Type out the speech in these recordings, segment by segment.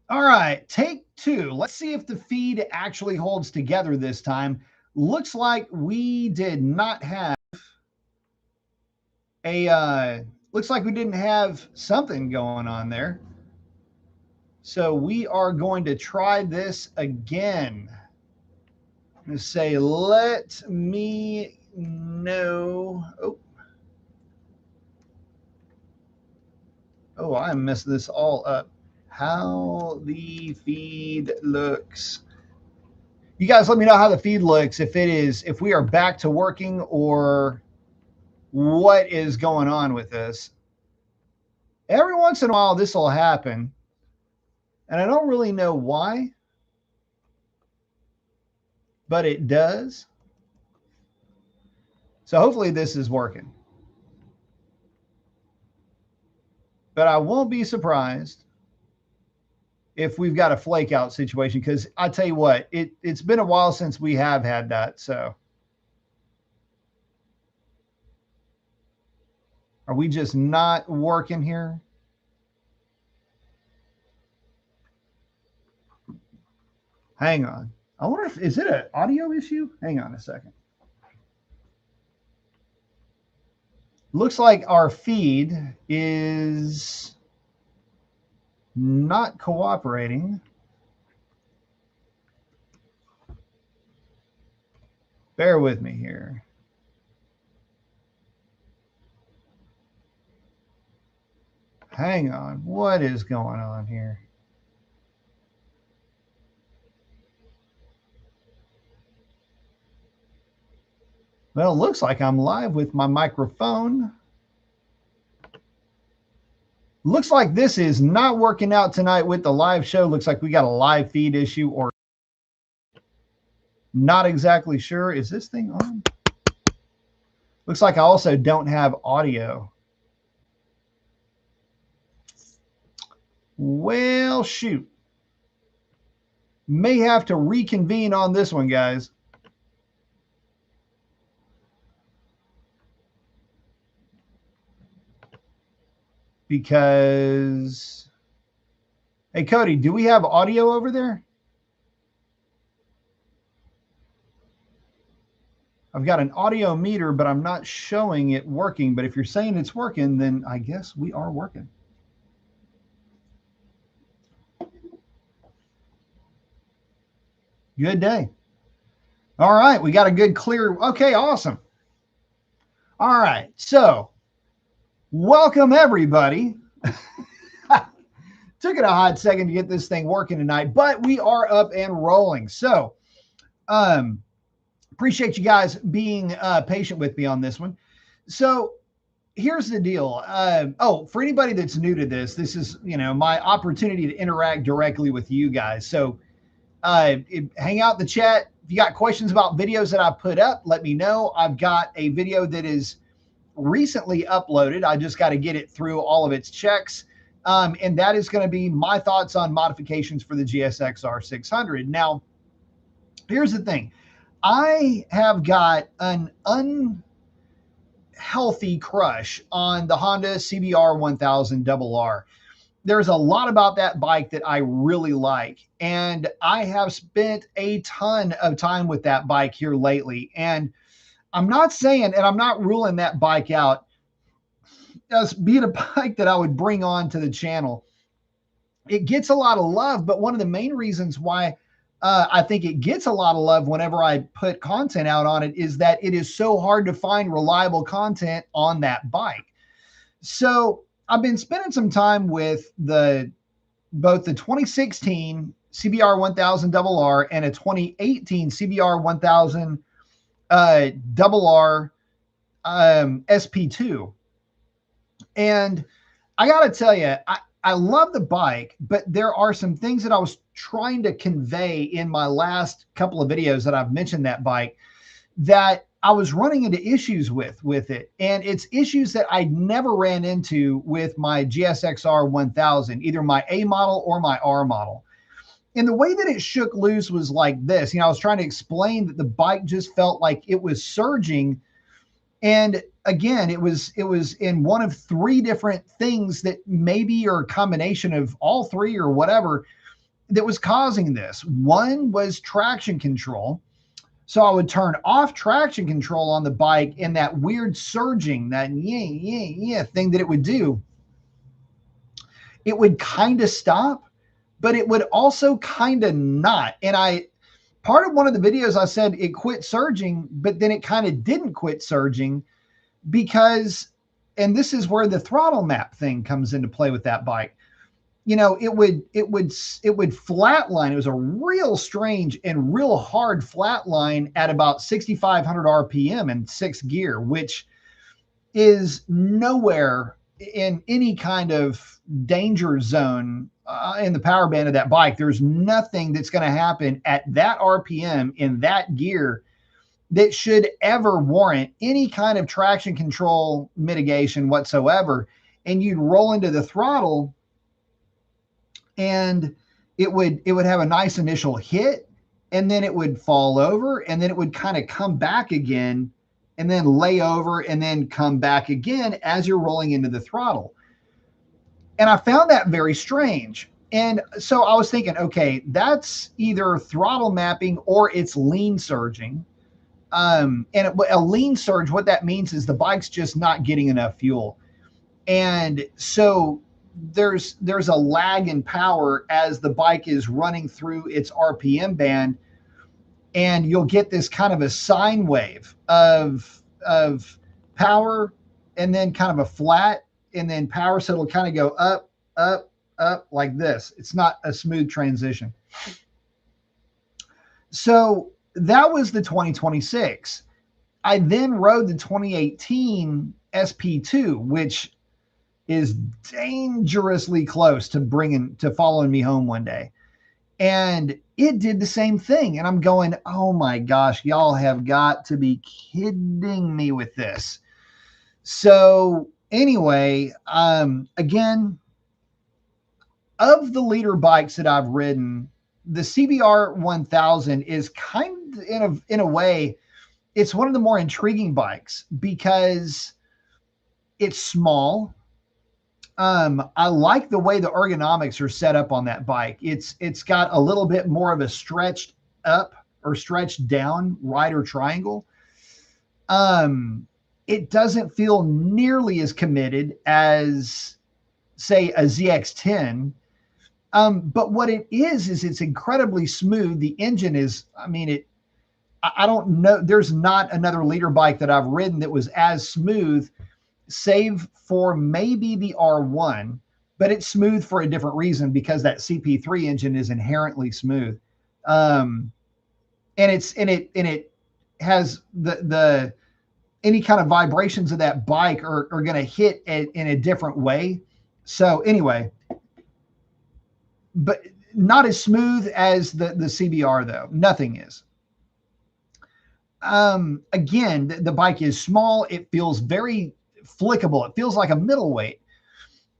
All right, take two. Let's see if the feed actually holds together this time. Looks like we did not have a, looks like we didn't have something going on there. So we are going to try this again. I'm going to say, let me know. Oh, I messed this all up. How the feed looks. You guys let me know how the feed looks, if we are back to working or what is going on with this. Every once in a while, this will happen, and I don't really know why, but it does. So hopefully this is working. But I won't be surprised if we've got a flake out situation, because I tell you what, it's been a while since we have had that. So are we just not working here? Hang on. I wonder if is it an audio issue? Hang on a second. Looks like our feed is not cooperating. Bear with me here. Hang on. What is going on here? Well, it looks like I'm live with my microphone. Looks like this is not working out tonight with the live show. Looks like we got a live feed issue, or not exactly sure. Is this thing on? Looks like I also don't have audio. Well, shoot. May have to reconvene on this one, guys. Because, hey, Cody, do we have audio over there? I've got an audio meter, but I'm not showing it working. But if you're saying it's working, then I guess we are working. Good day. All right, we got a good clear. Okay, awesome. All right, so welcome everybody. Took it a hot second to get this thing working tonight, but we are up and rolling. So, appreciate you guys being patient with me on this one. So, here's the deal. For anybody that's new to this is my opportunity to interact directly with you guys. So, hang out in the chat. If you got questions about videos that I put up, let me know. I've got a video that is recently uploaded. I just got to get it through all of its checks. And that is going to be my thoughts on modifications for the GSX-R 600. Now, here's the thing. I have got an unhealthy crush on the Honda CBR 1000 RR. There's a lot about that bike that I really like. And I have spent a ton of time with that bike here lately. And I'm not saying, and I'm not ruling that bike out as being a bike that I would bring on to the channel. It gets a lot of love, but one of the main reasons why I think it gets a lot of love whenever I put content out on it is that it is so hard to find reliable content on that bike. So I've been spending some time with both the 2016 CBR 1000 RR and a 2018 CBR 1000 RR SP2. And I got to tell you, I love the bike, but there are some things that I was trying to convey in my last couple of videos that I've mentioned that bike that I was running into issues with it. And it's issues that I never ran into with my GSX-R 1000, either my A model or my R model. And the way that it shook loose was like this. I was trying to explain that the bike just felt like it was surging. And again, it was in one of three different things that maybe are a combination of all three or whatever. that was causing this. One was traction control. So I would turn off traction control on the bike, and that weird surging, that yeah thing that it would do, it would kind of stop, but it would also kind of not. And part of one of the videos I said it quit surging, but then it kind of didn't quit surging because, and this is where the throttle map thing comes into play with that bike. It would flatline. It was a real strange and real hard flatline at about 6,500 RPM in sixth gear, which is nowhere in any kind of danger zone in the power band of that bike. There's nothing that's going to happen at that RPM in that gear that should ever warrant any kind of traction control mitigation whatsoever. And you'd roll into the throttle, and it would have a nice initial hit, and then it would fall over, and then it would kind of come back again, and then lay over, and then come back again as you're rolling into the throttle. And I found that very strange. And so I was thinking, okay, that's either throttle mapping or it's lean surging. And a lean surge, what that means is the bike's just not getting enough fuel. And so there's a lag in power as the bike is running through its RPM band, and you'll get this kind of a sine wave of power, and then kind of a flat, and then power. So it'll kind of go up, up, up like this. It's not a smooth transition. So that was the 2026. I then rode the 2018 SP2, which is dangerously close to following me home one day. And it did the same thing. And I'm going, oh my gosh, y'all have got to be kidding me with this. So anyway, again, of the leader bikes that I've ridden, the CBR 1000 is kind of, in a way, it's one of the more intriguing bikes because it's small. I like the way the ergonomics are set up on that bike. It's got a little bit more of a stretched up or stretched down rider triangle. It doesn't feel nearly as committed as, say, a ZX10. But what it is it's incredibly smooth. The engine is, I don't know, there's not another leader bike that I've ridden that was as smooth, save for maybe the R1, but it's smooth for a different reason because that CP3 engine is inherently smooth. And it has the any kind of vibrations of that bike are going to hit in a different way. So anyway, but not as smooth as the CBR though. Nothing is. Again, the bike is small. It feels very flickable. It feels like a middleweight.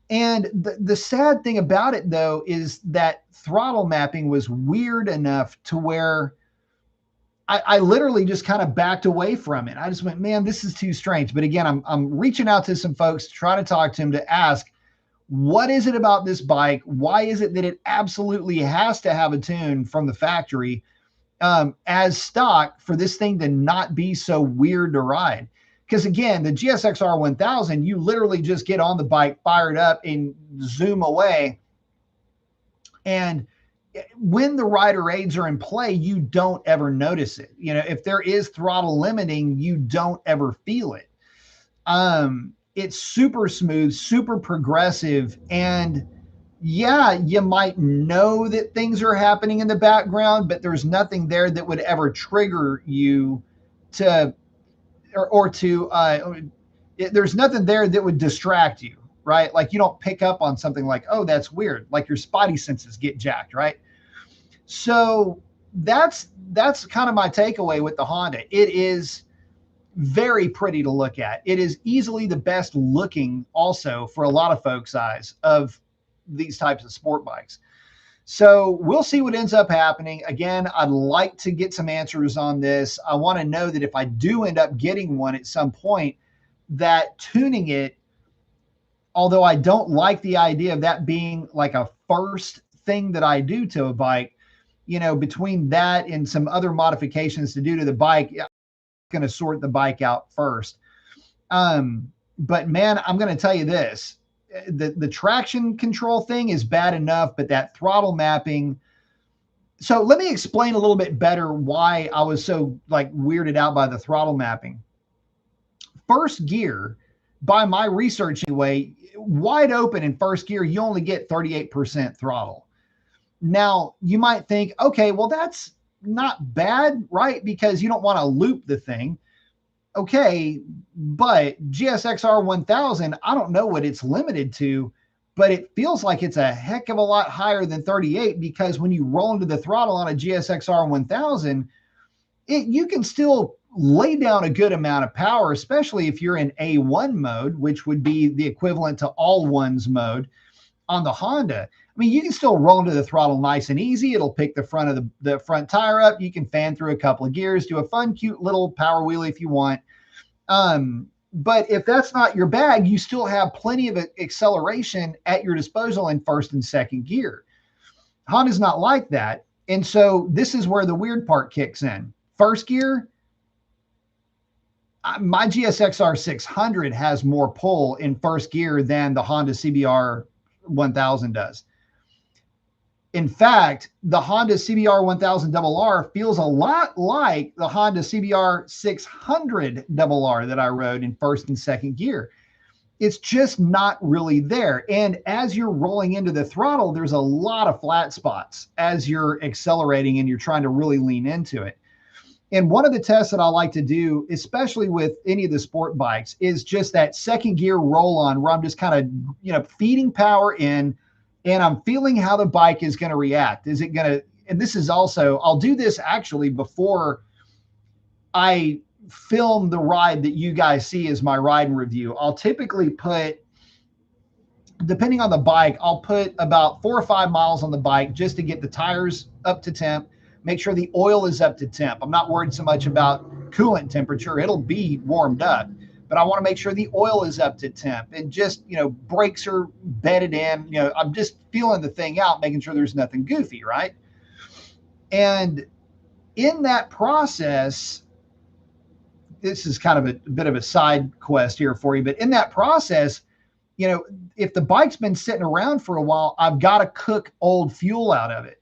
And the sad thing about it though is that throttle mapping was weird enough to where I literally just kind of backed away from it. I just went, man, this is too strange. But again, I'm reaching out to some folks to try to talk to them to ask, what is it about this bike? Why is it that it absolutely has to have a tune from the factory as stock for this thing to not be so weird to ride? Because again, the GSXR 1000, you literally just get on the bike, fire it up, and zoom away. And when the rider aids are in play, you don't ever notice it. If there is throttle limiting, you don't ever feel it. It's super smooth, super progressive. And yeah, you might know that things are happening in the background, but there's nothing there that would ever trigger you to, there's nothing there that would distract you, right? Like you don't pick up on something like, oh, that's weird. Like your spidey senses get jacked, right? So that's kind of my takeaway with the Honda. It is very pretty to look at. It is easily the best looking also for a lot of folks' eyes of these types of sport bikes. So we'll see what ends up happening. Again, I'd like to get some answers on this. I want to know that if I do end up getting one at some point, that tuning it, although I don't like the idea of that being like a first thing that I do to a bike, between that and some other modifications to do to the bike, I'm going to sort the bike out first. But man, I'm going to tell you this, the traction control thing is bad enough, but that throttle mapping. So let me explain a little bit better why I was so like weirded out by the throttle mapping. First gear, by my research anyway, wide open in first gear, you only get 38% throttle. Now, you might think, okay, well, that's not bad, right? Because you don't want to loop the thing. Okay, but GSXR 1000, I don't know what it's limited to, but it feels like it's a heck of a lot higher than 38, because when you roll into the throttle on a GSXR 1000, you can still lay down a good amount of power, especially if you're in A1 mode, which would be the equivalent to all ones mode on the Honda. I mean, you can still roll into the throttle nice and easy. It'll pick the front of the front tire up. You can fan through a couple of gears, do a fun, cute little power wheelie if you want. But if that's not your bag, you still have plenty of acceleration at your disposal in first and second gear. Honda's not like that. And so this is where the weird part kicks in. First gear, my GSXR 600 has more pull in first gear than the Honda CBR 1000 does. In fact, the Honda CBR 1000RR feels a lot like the Honda CBR 600RR that I rode in first and second gear. It's just not really there. And as you're rolling into the throttle, there's a lot of flat spots as you're accelerating and you're trying to really lean into it. And one of the tests that I like to do, especially with any of the sport bikes, is just that second gear roll on, where I'm just kind of, feeding power in, and I'm feeling how the bike is going to react. Is it going to, and this is also, I'll do this actually before I film the ride that you guys see as my ride and review. I'll typically put, depending on the bike, I'll put about 4 or 5 miles on the bike just to get the tires up to temp, make sure the oil is up to temp. I'm not worried so much about coolant temperature. It'll be warmed up, but I want to make sure the oil is up to temp, and just, brakes are bedded in. I'm just feeling the thing out, making sure there's nothing goofy, right? And in that process, this is kind of a bit of a side quest here for you, but in that process, if the bike's been sitting around for a while, I've got to cook old fuel out of it.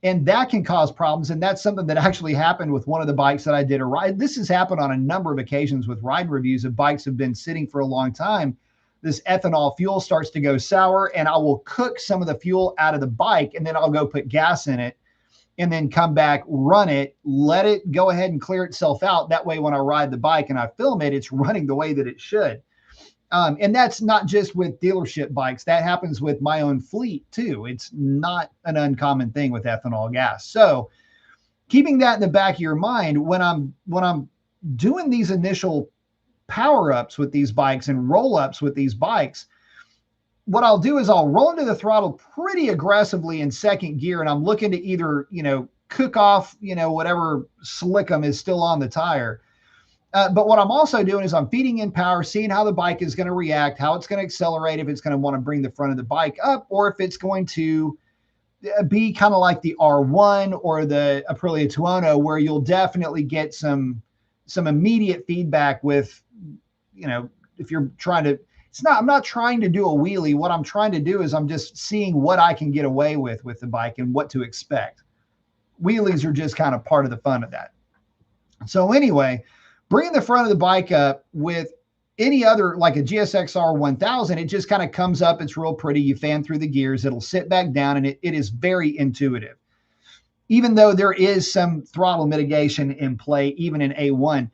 And that can cause problems. And that's something that actually happened with one of the bikes that I did a ride. This has happened on a number of occasions with ride reviews of bikes have been sitting for a long time. This ethanol fuel starts to go sour, and I will cook some of the fuel out of the bike, and then I'll go put gas in it and then come back, run it, let it go ahead and clear itself out. That way, when I ride the bike and I film it, it's running the way that it should. And that's not just with dealership bikes. That happens with my own fleet too. It's not an uncommon thing with ethanol gas. So keeping that in the back of your mind, when I'm doing these initial power-ups with these bikes and roll-ups with these bikes, what I'll do is I'll roll into the throttle pretty aggressively in second gear, and I'm looking to either, cook off, whatever slickum is still on the tire. But what I'm also doing is I'm feeding in power, seeing how the bike is going to react, how it's going to accelerate, if it's going to want to bring the front of the bike up, or if it's going to be kind of like the R1 or the Aprilia Tuono, where you'll definitely get some immediate feedback with, if you're trying to, I'm not trying to do a wheelie. What I'm trying to do is I'm just seeing what I can get away with the bike and what to expect. Wheelies are just kind of part of the fun of that. So anyway, bringing the front of the bike up with any other, like a GSXR 1000, it just kind of comes up. It's real pretty. You fan through the gears. It'll sit back down, and it is very intuitive. Even though there is some throttle mitigation in play, even in A1,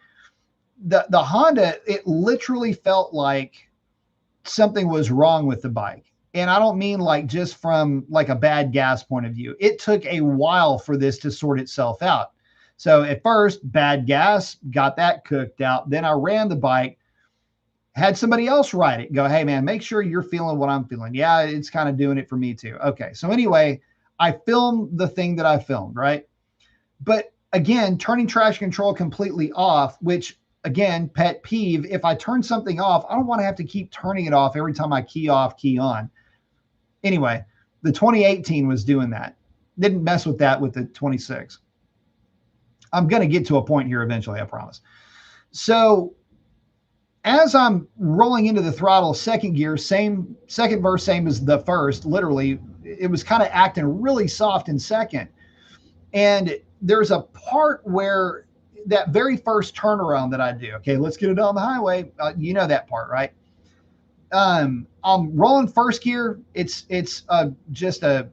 the Honda, it literally felt like something was wrong with the bike. And I don't mean like just from like a bad gas point of view. It took a while for this to sort itself out. So at first, bad gas, got that cooked out. Then I ran the bike, had somebody else ride it, go, hey man, make sure you're feeling what I'm feeling. Yeah, it's kind of doing it for me too. Okay. So anyway, I filmed the thing that I filmed, right? But again, turning traction control completely off, which again, pet peeve, if I turn something off, I don't want to have to keep turning it off every time I key off, key on. Anyway, The 2018 was doing that. Didn't mess with that with the 26. I'm going to get to a point here eventually, I promise. So as I'm rolling into the throttle, second gear, same second verse, same as the first, literally, it was kind of acting really soft in second. And there's a part where that very first turnaround that I do, okay, let's get it on the highway. You know that part, right? I'm rolling first gear. It's just a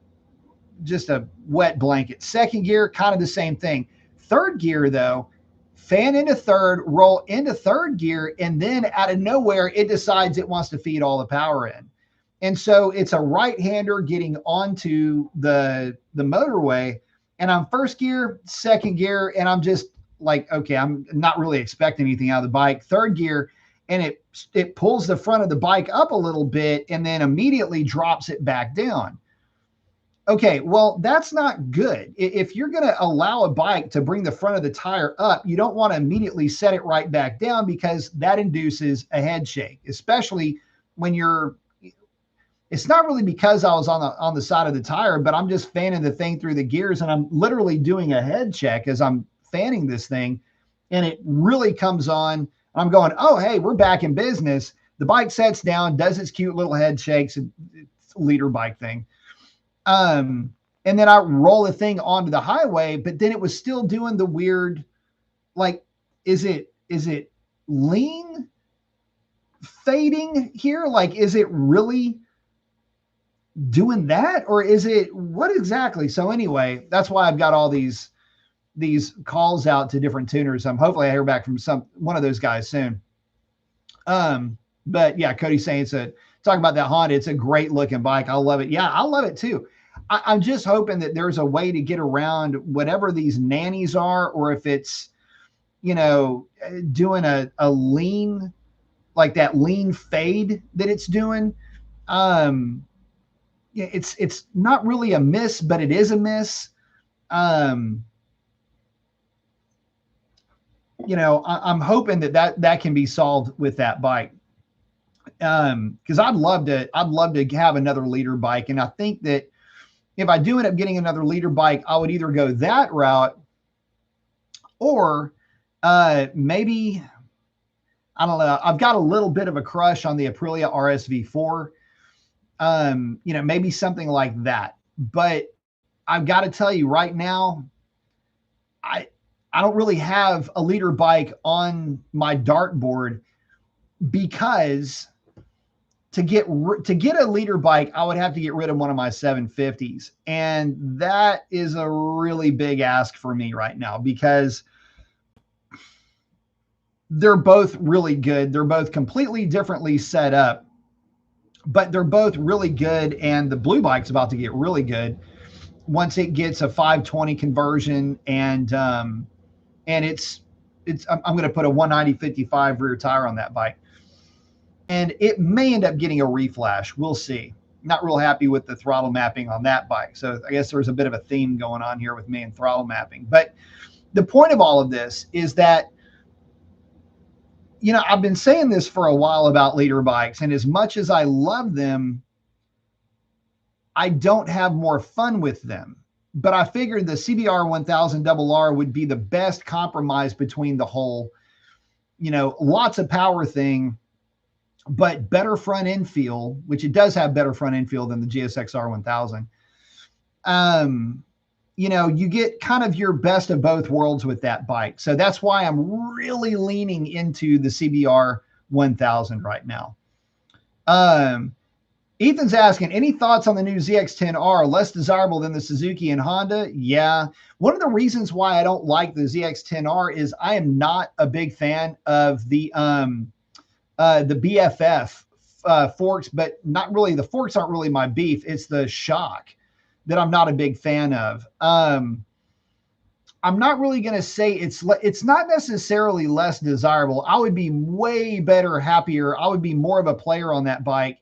wet blanket. Second gear, kind of the same thing. Third gear though, fan into third, roll into third gear, and then out of nowhere, it decides it wants to feed all the power in. And so it's a right-hander getting onto the motorway, and I'm first gear, second gear, and I'm just like, okay, I'm not really expecting anything out of the bike. Third gear, and it pulls the front of the bike up a little bit and then immediately drops it back down. Okay, well, that's not good. If you're going to allow a bike to bring the front of the tire up, you don't want to immediately set it right back down, because that induces a head shake, especially when you're, it's not really because I was on the side of the tire, but I'm just fanning the thing through the gears, and I'm literally doing a head check as I'm fanning this thing, and it really comes on. I'm going, oh, hey, we're back in business. The bike sets down, does its cute little head shakes, and it's a leader bike thing. And then I roll the thing onto the highway, but then it was still doing the weird, like, is it lean fading here? Like, is it really doing that, or is it what exactly? So anyway, that's why I've got all these calls out to different tuners. Hopefully I hear back from one of those guys soon. But yeah, Cody's saying talking about that Honda. It's a great looking bike. I love it. Yeah, I love it too. I'm just hoping that there's a way to get around whatever these nannies are, or if it's, doing a lean, like that lean fade that it's doing. It's not really a miss, but it is a miss. I'm hoping that can be solved with that bike. Because I'd love to have another leader bike. And I think that if I do end up getting another leader bike, I would either go that route, or maybe, I don't know. I've got a little bit of a crush on the Aprilia RSV4. Maybe something like that. But I've got to tell you right now, I don't really have a leader bike on my dartboard, because to get a leader bike, I would have to get rid of one of my 750s. And that is a really big ask for me right now, because they're both really good. They're both completely differently set up, but they're both really good. And the blue bike's about to get really good once it gets a 520 conversion. And it's I'm going to put a 190/55 rear tire on that bike. And it may end up getting a reflash. We'll see. Not real happy with the throttle mapping on that bike. So I guess there's a bit of a theme going on here with me and throttle mapping. But the point of all of this is that, I've been saying this for a while about leader bikes. And as much as I love them, I don't have more fun with them. But I figured the CBR 1000RR would be the best compromise between the whole, lots of power thing, but better front end feel, which it does have better front end feel than the GSX-R 1000. You get kind of your best of both worlds with that bike. So that's why I'm really leaning into the CBR 1000 right now. Ethan's asking, any thoughts on the new ZX-10R? Less desirable than the Suzuki and Honda? Yeah. One of the reasons why I don't like the ZX-10R is I am not a big fan of the BFF forks, but not really. The forks aren't really my beef. It's the shock that I'm not a big fan of. I'm not really going to say it's not necessarily less desirable. I would be way better, happier. I would be more of a player on that bike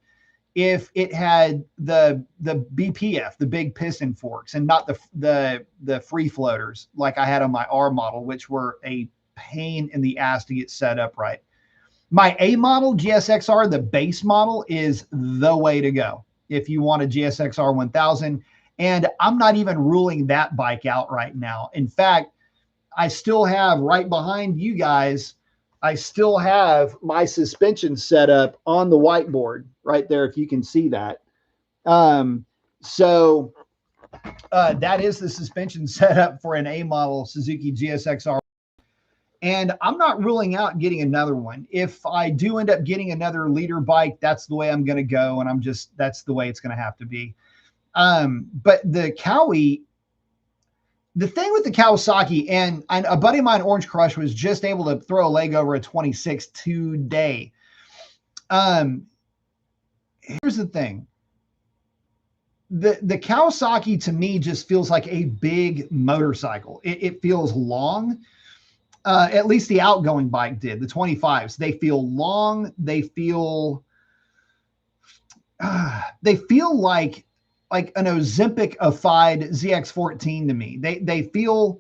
if it had the BPF, the big piston forks, and not the free floaters like I had on my R model, which were a pain in the ass to get set up right. My A model GSX-R, the base model, is the way to go. if you want a GSX-R 1000. And I'm not even ruling that bike out right now. In fact, I still have right behind you guys, I still have my suspension set up on the whiteboard right there, if you can see that. So that is the suspension setup for an A model Suzuki GSX-R. And I'm not ruling out getting another one. If I do end up getting another leader bike, that's the way I'm going to go. And that's the way it's going to have to be. But the Kawi, the thing with the Kawasaki, and a buddy of mine, Orange Crush, was just able to throw a leg over a 26 today. Here's the thing. The Kawasaki to me just feels like a big motorcycle. It feels long. At least the outgoing bike did. The 25s, they feel long. They feel like an Ozempic-ified ZX14 to me. They feel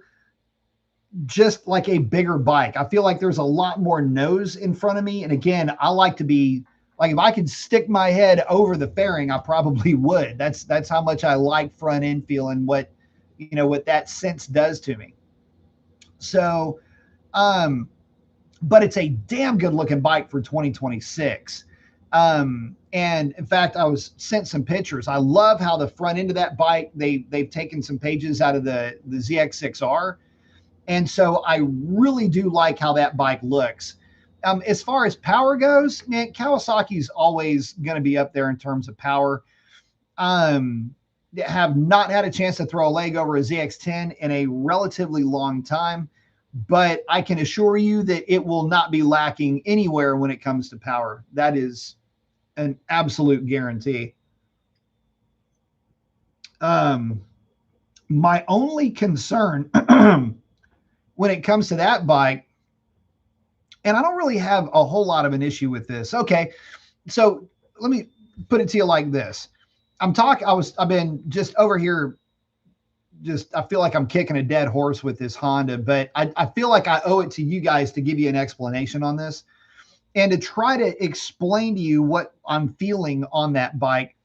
just like a bigger bike. I feel like there's a lot more nose in front of me. And again, I like to be like, if I could stick my head over the fairing, I probably would. That's how much I like front end feel and what that sense does to me. So, but it's a damn good looking bike for 2026. And in fact, I was sent some pictures. I love how the front end of that bike, they've taken some pages out of the ZX6R. And so I really do like how that bike looks. As far as power goes, man, Kawasaki's always going to be up there in terms of power. Have not had a chance to throw a leg over a ZX10 in a relatively long time, but I can assure you that it will not be lacking anywhere when it comes to power. That is an absolute guarantee. My only concern when it comes to that bike, and I don't really have a whole lot of an issue with this. Okay, so let me put it to you like this. I've been just over here, I feel like I'm kicking a dead horse with this Honda, but I feel like I owe it to you guys to give you an explanation on this and to try to explain to you what I'm feeling on that bike,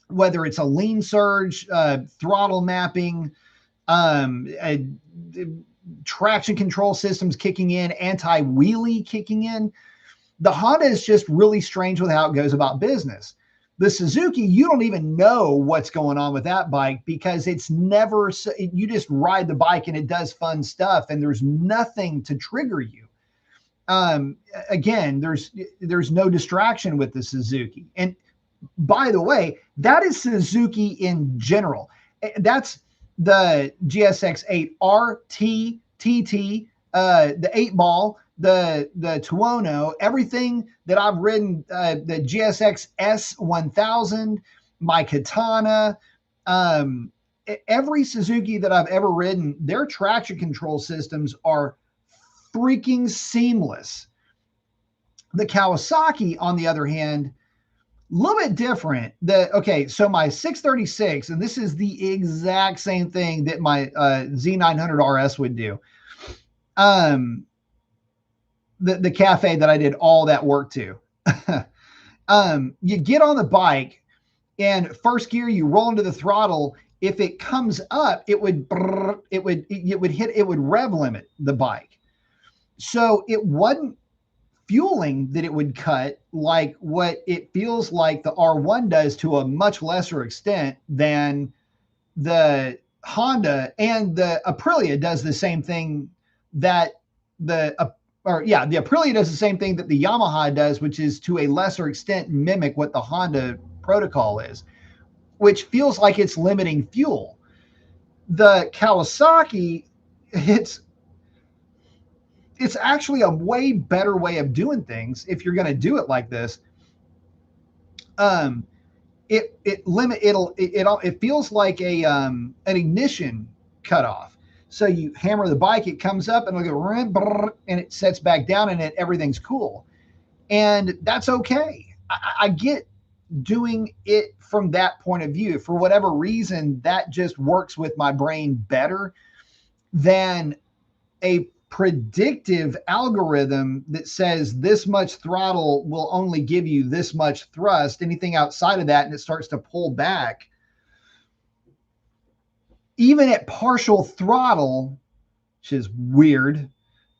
whether it's a lean surge, throttle mapping, traction control systems kicking in, anti-wheelie kicking in. The Honda is just really strange with how it goes about business. The Suzuki, you don't even know what's going on with that bike because it's never, you just ride the bike and it does fun stuff and there's nothing to trigger you. Again, there's no distraction with the Suzuki. And by the way, that is Suzuki in general. That's the GSX-8 RT, TT, the 8-ball, the Tuono, everything that I've ridden, the GSX S1000, my Katana, every Suzuki that I've ever ridden, their traction control systems are freaking seamless. The Kawasaki, on the other hand, a little bit different. So my 636, and this is the exact same thing that my Z900 RS would do. The cafe that I did all that work to. You get on the bike and first gear, you roll into the throttle. If it comes up, it would rev limit the bike. So it wasn't fueling that it would cut like what it feels like the R1 does to a much lesser extent than the Honda, and the Aprilia does the same thing that the Aprilia does the same thing that the Yamaha does, which is to a lesser extent mimic what the Honda protocol is, which feels like it's limiting fuel. The Kawasaki, it's actually a way better way of doing things if you're going to do it like this. It feels like an ignition cutoff. So you hammer the bike, it comes up and it'll go and it sets back down and everything's cool. And that's okay. I get doing it from that point of view. For whatever reason, that just works with my brain better than a predictive algorithm that says this much throttle will only give you this much thrust. Anything outside of that, and it starts to pull back. Even at partial throttle, which is weird.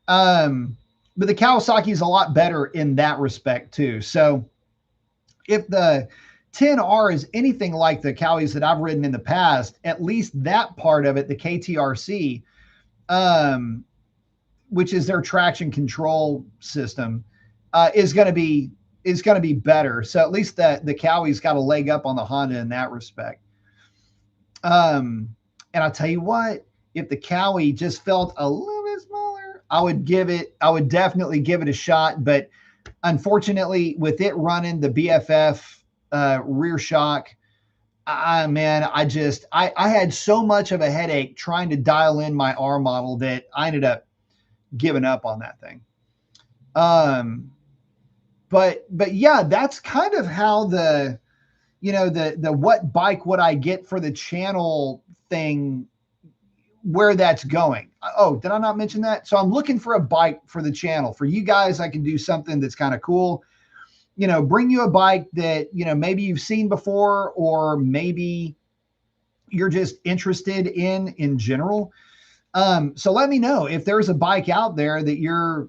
But the Kawasaki is a lot better in that respect too. So if the 10R is anything like the Kawi's that I've ridden in the past, at least that part of it, the KTRC, which is their traction control system, is going to be better. So at least the Kawi's got a leg up on the Honda in that respect. And I'll tell you what, if the Kawi just felt a little bit smaller, I would definitely give it a shot. But unfortunately, with it running the BFF rear shock, I had so much of a headache trying to dial in my R model that I ended up giving up on that thing. But yeah, that's kind of how the what bike would I get for the channel thing, where that's going. Oh, did I not mention that? So I'm looking for a bike for the channel. For you guys, I can do something that's kind of cool. Bring you a bike that, maybe you've seen before, or maybe you're just interested in general. So let me know if there's a bike out there that you're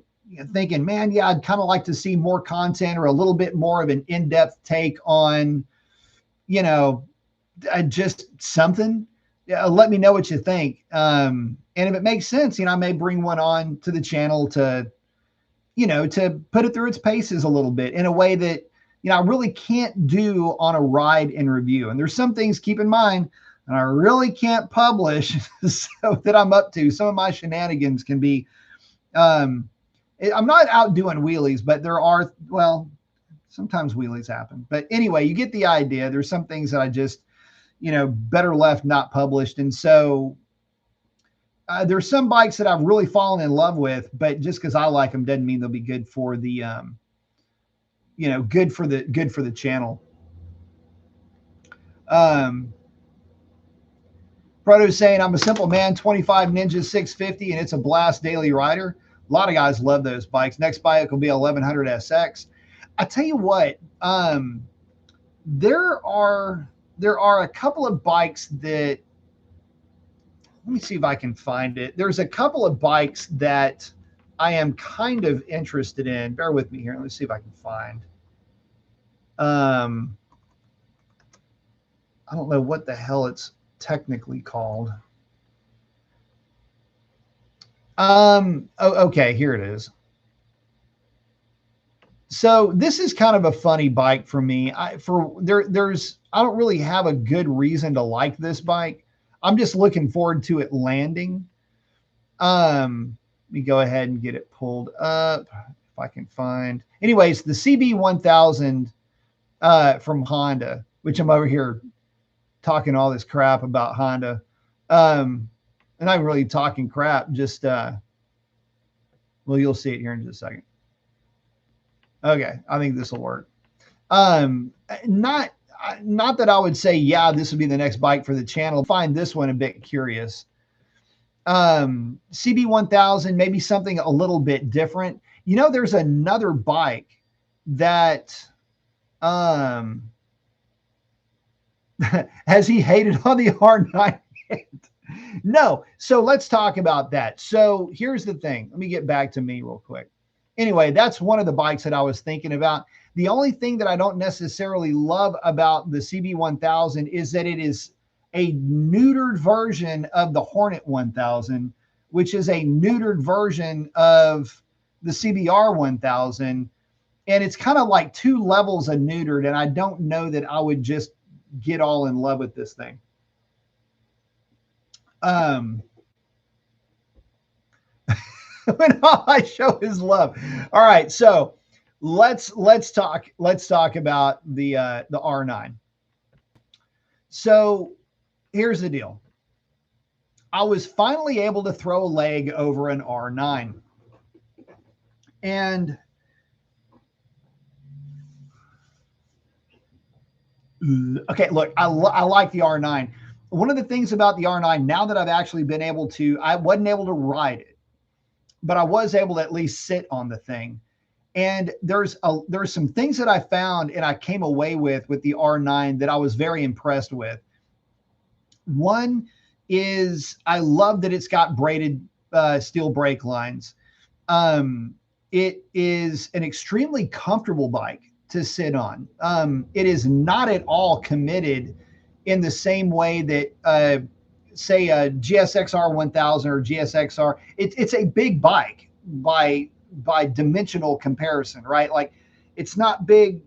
thinking, man, yeah, I'd kind of like to see more content or a little bit more of an in-depth take on, just something. Let me know what you think. And if it makes sense, I may bring one on to the channel to put it through its paces a little bit in a way that, I really can't do on a ride and review. And there's some things, keep in mind, and I really can't publish so that I'm up to. Some of my shenanigans can be, I'm not out doing wheelies, but there are, sometimes wheelies happen. But anyway, you get the idea. There's some things that I just, better left not published. And so there's some bikes that I've really fallen in love with, but just because I like them doesn't mean they'll be good for the, good for the channel. Proto's saying, I'm a simple man, 25 Ninja 650, and it's a blast daily rider. A lot of guys love those bikes. Next bike will be 1100 SX. I tell you what, there are a couple of bikes that, let me see if I can find it. There's a couple of bikes that I am kind of interested in. Bear with me here. Let me see if I can find. I don't know what the hell it's technically called. Okay, here it is. So this is kind of a funny bike for me. I don't really have a good reason to like this bike. I'm just looking forward to it landing. Let me go ahead and get it pulled up if I can find. Anyways, the CB1000 from Honda, which I'm over here talking all this crap about Honda. And I'm really talking crap, just you'll see it here in just a second. Okay, I think this will work. Not that I would say, yeah, this would be the next bike for the channel. Find this one a bit curious. CB1000, maybe something a little bit different. There's another bike that has he hated on the R9? No. So let's talk about that. So here's the thing. Let me get back to me real quick. Anyway, that's one of the bikes that I was thinking about. The only thing that I don't necessarily love about the CB1000 is that it is a neutered version of the Hornet 1000, which is a neutered version of the CBR 1000. And it's kind of like two levels of neutered. And I don't know that I would just get all in love with this thing. When all I show is love. All right, so let's talk about the R9. So here's the deal. I was finally able to throw a leg over an R9, and okay, look, I like the R9. One of the things about the R9, now that I've actually been able to, I wasn't able to ride it. but I was able to at least sit on the thing. And there's some things that I found and I came away with the R9 that I was very impressed with. One is I love that it's got braided steel brake lines. It is an extremely comfortable bike to sit on. It is not at all committed in the same way that, say, a GSXR 1000 or GSXR. It's a big bike by dimensional comparison, right? Like, it's not big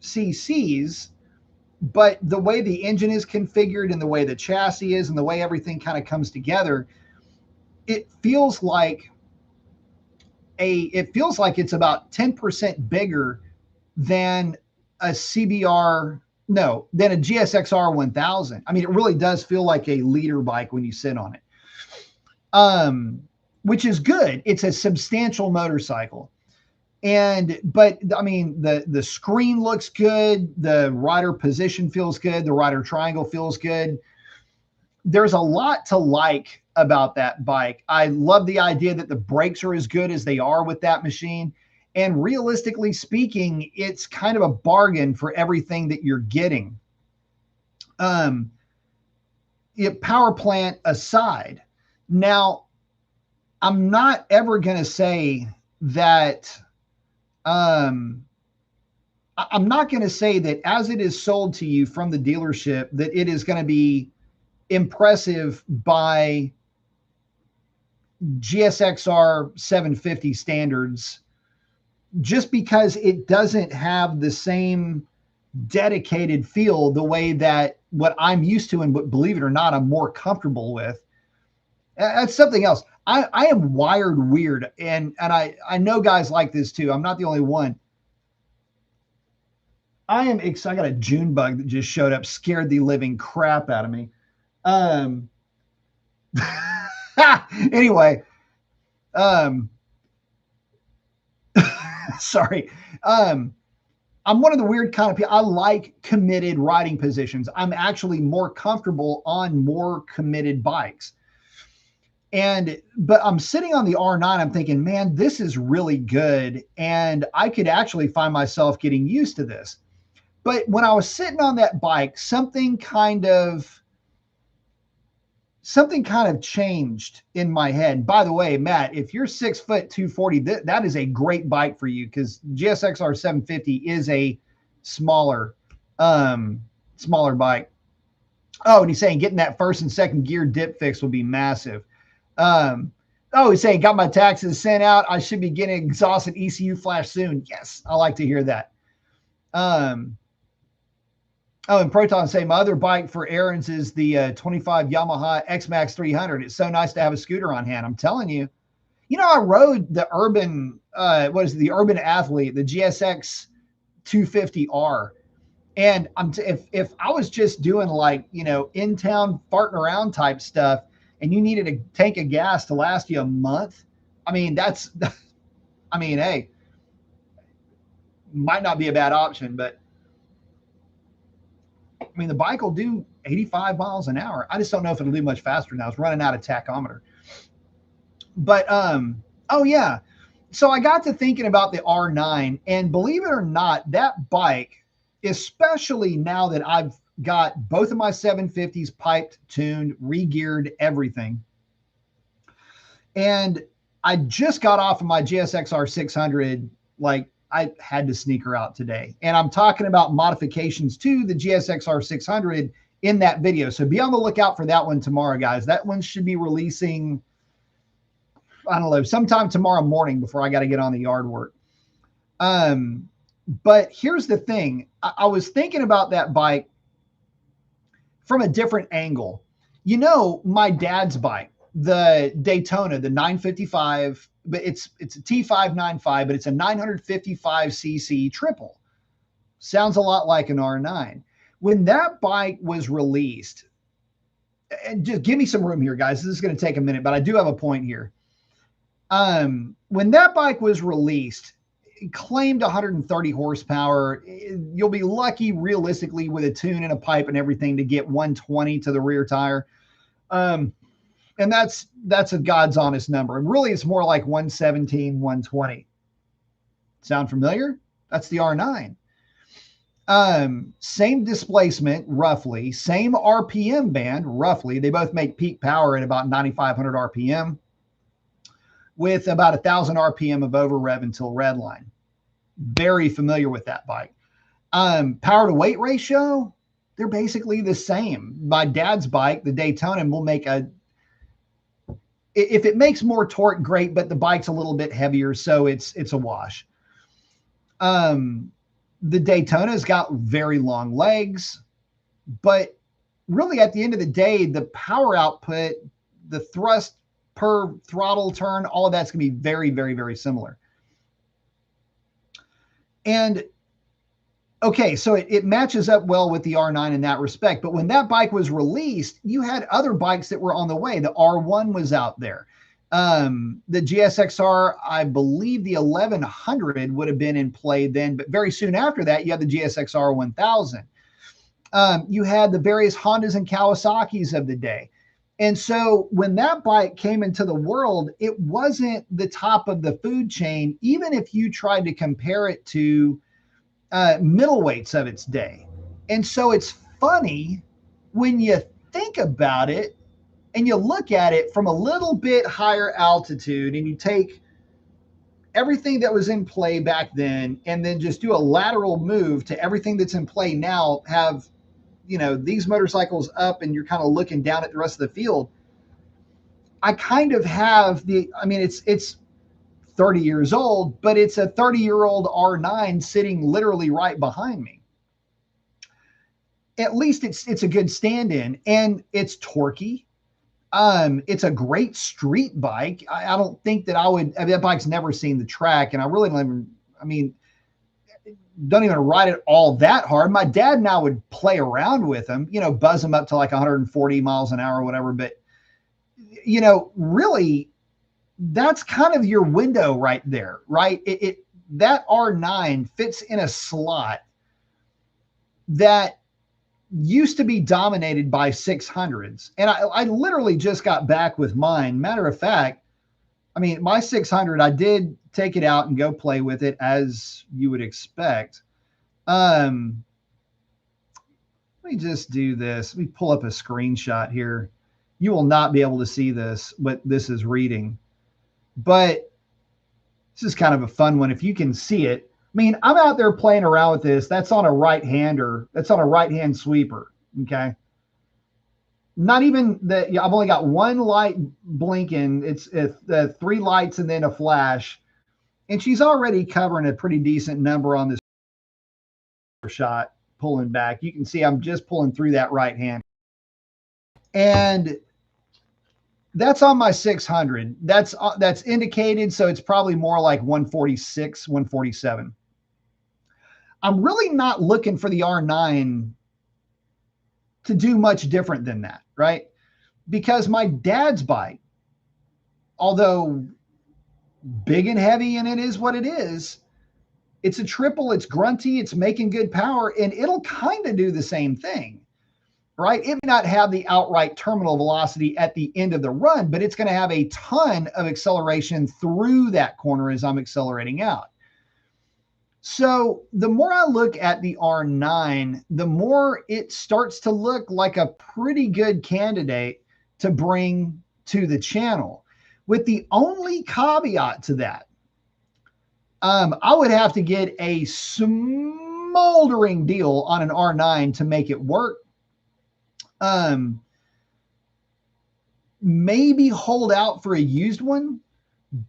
CCs, but the way the engine is configured and the way the chassis is and the way everything kind of comes together, it feels like it's about 10% bigger than a CBR, no, than a GSXR 1000. I mean, it really does feel like a leader bike when you sit on it, which is good. It's a substantial motorcycle. But I mean, the screen looks good. The rider position feels good. The rider triangle feels good. There's a lot to like about that bike. I love the idea that the brakes are as good as they are with that machine. And realistically speaking, it's kind of a bargain for everything that you're getting. Power plant aside, now I'm not ever going to say that. I'm not going to say that as it is sold to you from the dealership that it is going to be impressive by GSXR 750 standards, just because it doesn't have the same dedicated feel the way that what I'm used to and what, believe it or not, I'm more comfortable with. That's something else. I am wired weird, and I know guys like this too. I'm not the only one. I got a June bug that just showed up, scared the living crap out of me. Anyway, sorry. I'm one of the weird kind of people. I like committed riding positions. I'm actually more comfortable on more committed bikes. But I'm sitting on the R9, I'm thinking, man, this is really good. And I could actually find myself getting used to this. But when I was sitting on that bike, something kind of changed in my head. By the way, Matt, if you're 6 foot 240, that is a great bike for you, because GSXR 750 is a smaller bike. Oh, and he's saying getting that first and second gear dip fix will be massive. He's saying got my taxes sent out. I should be getting exhaust and ECU flash soon. Yes, I like to hear that. And Proton say my other bike for errands is the 25 Yamaha X-Max 300. It's so nice to have a scooter on hand. I'm telling you. I rode the Urban, the Urban Athlete, the GSX 250R. And if I was just doing in town farting around type stuff, and you needed a tank of gas to last you a month, I mean, hey, might not be a bad option, but I mean, the bike will do 85 miles an hour. I just don't know if it'll do much faster now. It's running out of tachometer. But, oh yeah. So I got to thinking about the R9, and believe it or not, that bike, especially now that I've got both of my 750s piped, tuned, re-geared, everything. And I just got off of my GSXR 600. I had to sneak her out today. And I'm talking about modifications to the GSXR 600 in that video. So be on the lookout for that one tomorrow, guys. That one should be releasing, I don't know, sometime tomorrow morning before I got to get on the yard work. But here's the thing. I was thinking about that bike from a different angle. My dad's bike, the Daytona, the 955, but it's a T595, but it's a 955cc triple. Sounds a lot like an R9. When that bike was released, and just give me some room here, guys. This is going to take a minute, but I do have a point here. When that bike was released, it claimed 130 horsepower. You'll be lucky, realistically, with a tune and a pipe and everything, to get 120 to the rear tire. And that's a God's honest number. And really, it's more like 117, 120. Sound familiar? That's the R9. Same displacement, roughly, same RPM band, roughly. They both make peak power at about 9,500 RPM with about 1,000 RPM of over rev until redline. Very familiar with that bike. Power to weight ratio, they're basically the same. My dad's bike, the Daytona, will make if it makes more torque, great, but the bike's a little bit heavier, so it's a wash. The Daytona's got very long legs, but really at the end of the day, the power output, the thrust per throttle turn, all of that's going to be very, very, very similar. And okay, so it matches up well with the R9 in that respect. But when that bike was released, you had other bikes that were on the way. The R1 was out there. The GSXR, I believe the 1100 would have been in play then, but very soon after that, you had the GSXR 1000. You had the various Hondas and Kawasaki's of the day. And so when that bike came into the world, it wasn't the top of the food chain, even if you tried to compare it to middleweights of its day. And so it's funny when you think about it and you look at it from a little bit higher altitude and you take everything that was in play back then and then just do a lateral move to everything that's in play now, have, these motorcycles up and you're kind of looking down at the rest of the field. I kind of have it's 30 years old, but it's a 30-year-old R9 sitting literally right behind me. At least it's a good stand-in, and it's torquey. It's a great street bike. I don't think that that bike's never seen the track, and I really don't even ride it all that hard. My dad and I would play around with him, buzz him up to like 140 miles an hour or whatever. But, really, that's kind of your window right there, right? That R9 fits in a slot that used to be dominated by 600s. And I literally just got back with mine. Matter of fact, my 600, I did take it out and go play with it as you would expect. Let me just do this. Let me pull up a screenshot here. You will not be able to see this, what this is reading. But this is kind of a fun one if you can see it. I'm out there playing around with this. That's on a right-hander. That's on a right-hand sweeper, okay? Not even that. I've only got one light blinking. It's 3 lights and then a flash. And she's already covering a pretty decent number on this shot, pulling back. You can see I'm just pulling through that right hand. And that's on my 600. That's indicated, so it's probably more like 146, 147. I'm really not looking for the R9 to do much different than that, right? Because my dad's bike, although big and heavy, and it is what it is, it's a triple, it's grunty, it's making good power, and it'll kind of do the same thing, right? It may not have the outright terminal velocity at the end of the run, but it's going to have a ton of acceleration through that corner as I'm accelerating out. So the more I look at the R9, the more it starts to look like a pretty good candidate to bring to the channel. With the only caveat to that, I would have to get a smoldering deal on an R9 to make it work. Maybe hold out for a used one,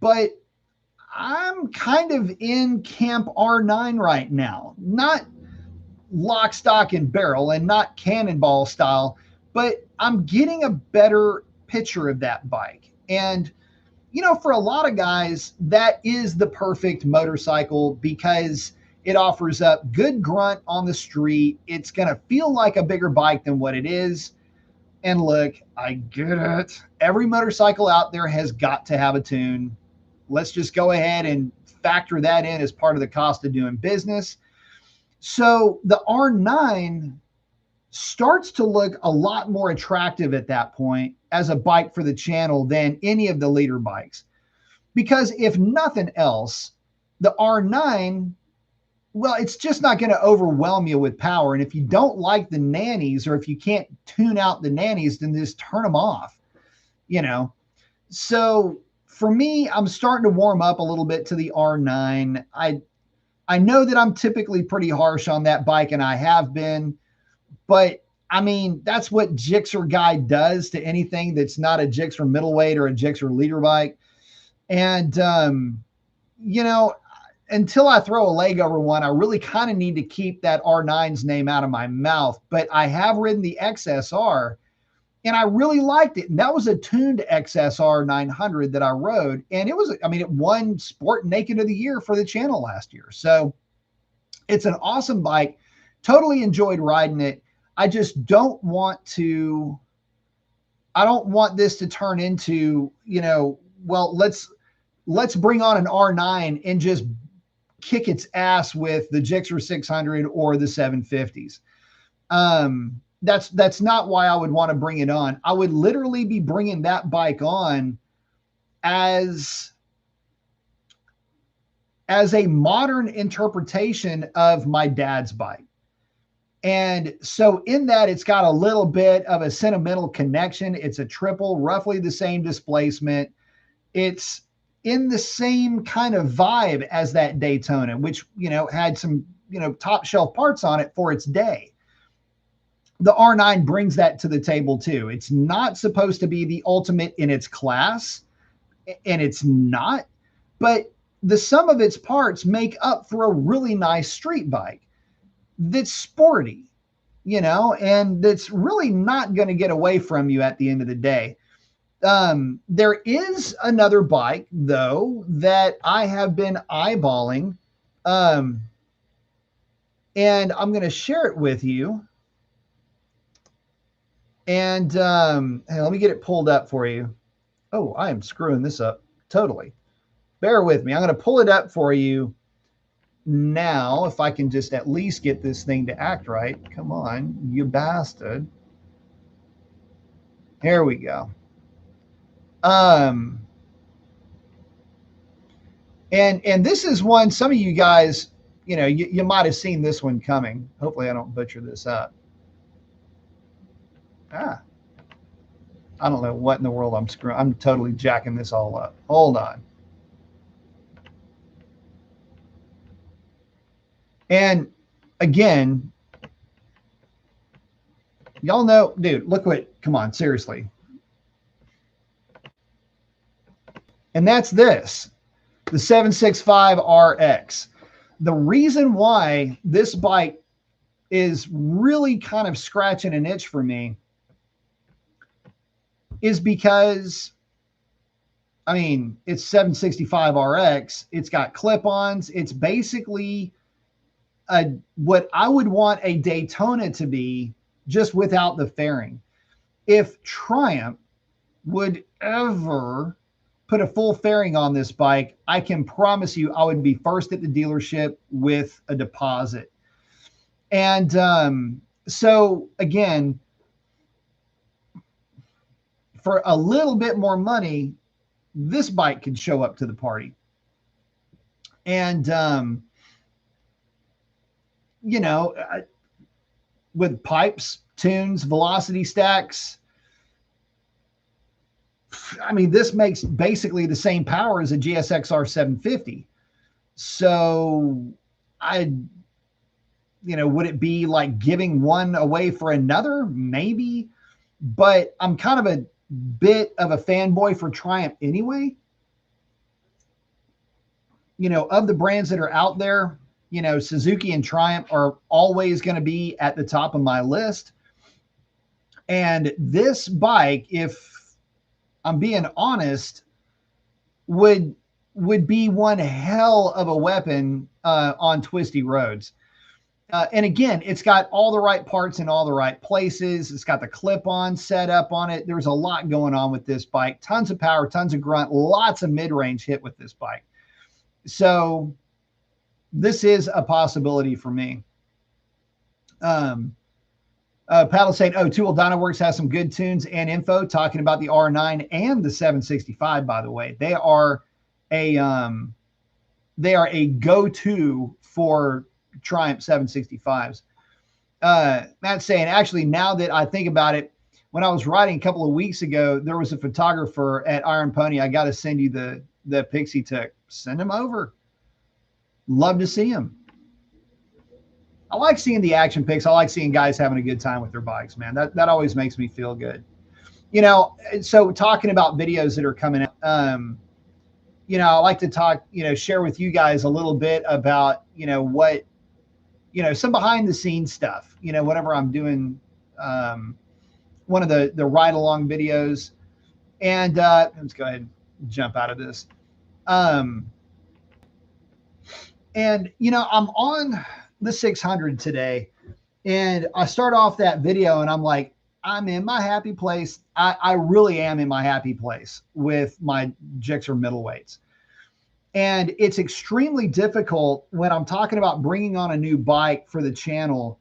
but I'm kind of in camp R9 right now. Not lock, stock, and barrel, and not cannonball style, but I'm getting a better picture of that bike. And, for a lot of guys, that is the perfect motorcycle because it offers up good grunt on the street. It's going to feel like a bigger bike than what it is. And look, I get it. Every motorcycle out there has got to have a tune. Let's just go ahead and factor that in as part of the cost of doing business. So the R9 starts to look a lot more attractive at that point as a bike for the channel than any of the leader bikes. Because if nothing else, the R9, well, it's just not going to overwhelm you with power. And if you don't like the nannies, or if you can't tune out the nannies, then just turn them off, you know? So for me, I'm starting to warm up a little bit to the R9. I know that I'm typically pretty harsh on that bike, and I have been, but I mean, that's what Gixxer Guy does to anything that's not a Gixxer middleweight or a Gixxer leader bike. And, you know, until I throw a leg over one, I really kind of need to keep that R9's name out of my mouth. But I have ridden the XSR, and I really liked it. And that was a tuned XSR 900 that I rode. And it was, I mean, it won Sport Naked of the Year for the channel last year. So it's an awesome bike. Totally enjoyed riding it. I just don't want to, I don't want this to turn into, you know, well, let's bring on an R9 and just kick its ass with the Gixxer 600 or the 750s. That's not why I would want to bring it on. I would literally be bringing that bike on as a modern interpretation of my dad's bike. And so in that, it's got a little bit of a sentimental connection. It's a triple, roughly the same displacement. It's in the same kind of vibe as that Daytona, which, you know, had some, you know, top shelf parts on it for its day. The R9 brings that to the table too. It's not supposed to be the ultimate in its class, and it's not, but the sum of its parts make up for a really nice street bike that's sporty, you know, and that's really not going to get away from you at the end of the day. There is another bike, though, that I have been eyeballing, and I'm going to share it with you. And hey, let me get it pulled up for you. Oh, I am screwing this up totally. Bear with me. I'm going to pull it up for you now, if I can just at least get this thing to act right. Come on, you bastard. Here we go. And this is one, some of you guys, you know, you might have seen this one coming. Hopefully I don't butcher this up. I don't know what in the world I'm screwing. I'm totally jacking this all up. Hold on. And again, y'all know, dude, look what, come on, seriously. And that's this, the 765 RX. The reason why this bike is really kind of scratching an itch for me is because, I mean, it's 765 RX. It's got clip-ons. It's basically what I would want a Daytona to be, just without the fairing. If Triumph would ever put a full fairing on this bike, I can promise you I would be first at the dealership with a deposit. And so again, for a little bit more money, this bike could show up to the party. And you know, with pipes, tunes, velocity stacks, I mean, this makes basically the same power as a GSXR 750. So you know, would it be like giving one away for another? Maybe, but I'm kind of a bit of a fanboy for Triumph anyway. You know, of the brands that are out there, you know, Suzuki and Triumph are always going to be at the top of my list. And this bike, if I'm being honest, would be one hell of a weapon on twisty roads. And again, it's got all the right parts in all the right places. It's got the clip-on set up on it. There's a lot going on with this bike. Tons of power, tons of grunt, lots of mid-range hit with this bike. So this is a possibility for me. Paddle saying, oh, Tool Dyno Works has some good tunes and info talking about the R9 and the 765, by the way. They are a go-to for Triumph 765s. Matt's saying, actually, now that I think about it, when I was riding a couple of weeks ago, there was a photographer at Iron Pony. I got to send you the pics he took. Send him over. Love to see him. I like seeing the action pics. I like seeing guys having a good time with their bikes, man. That always makes me feel good. You know, so talking about videos that are coming out, you know, I like to talk, you know, share with you guys a little bit about, you know, what, you know, some behind the scenes stuff, you know, whenever I'm doing one of the ride along videos. And let's go ahead and jump out of this. And, you know, I'm on the 600 today, and I start off that video and I'm like, I'm in my happy place. I really am in my happy place with my Gixxer middleweights. And it's extremely difficult when I'm talking about bringing on a new bike for the channel.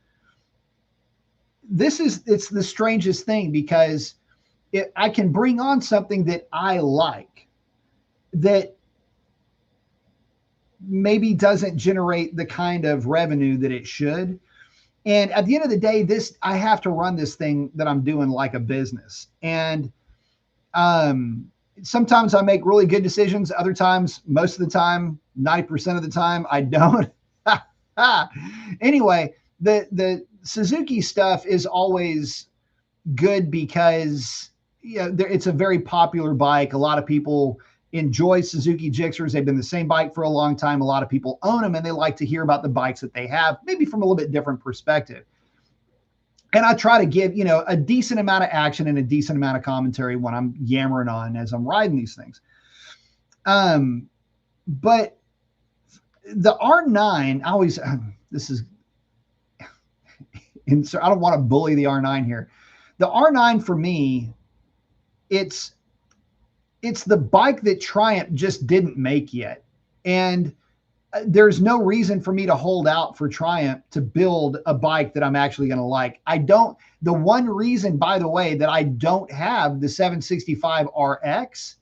It's the strangest thing, because I can bring on something that I like that maybe doesn't generate the kind of revenue that it should. And at the end of the day, I have to run this thing that I'm doing like a business. And sometimes I make really good decisions. Other times, most of the time, 90% of the time, I don't. Anyway, the Suzuki stuff is always good because, you know, it's a very popular bike. A lot of people enjoy Suzuki Gixxers. They've been the same bike for a long time. A lot of people own them, and they like to hear about the bikes that they have, maybe from a little bit different perspective. And I try to give, you know, a decent amount of action and a decent amount of commentary when I'm yammering on as I'm riding these things. But the R9, this is, and so I don't want to bully the R9 here. The R9 for me, it's the bike that Triumph just didn't make yet. And there's no reason for me to hold out for Triumph to build a bike that I'm actually going to like. The one reason, by the way, that I don't have the 765 RX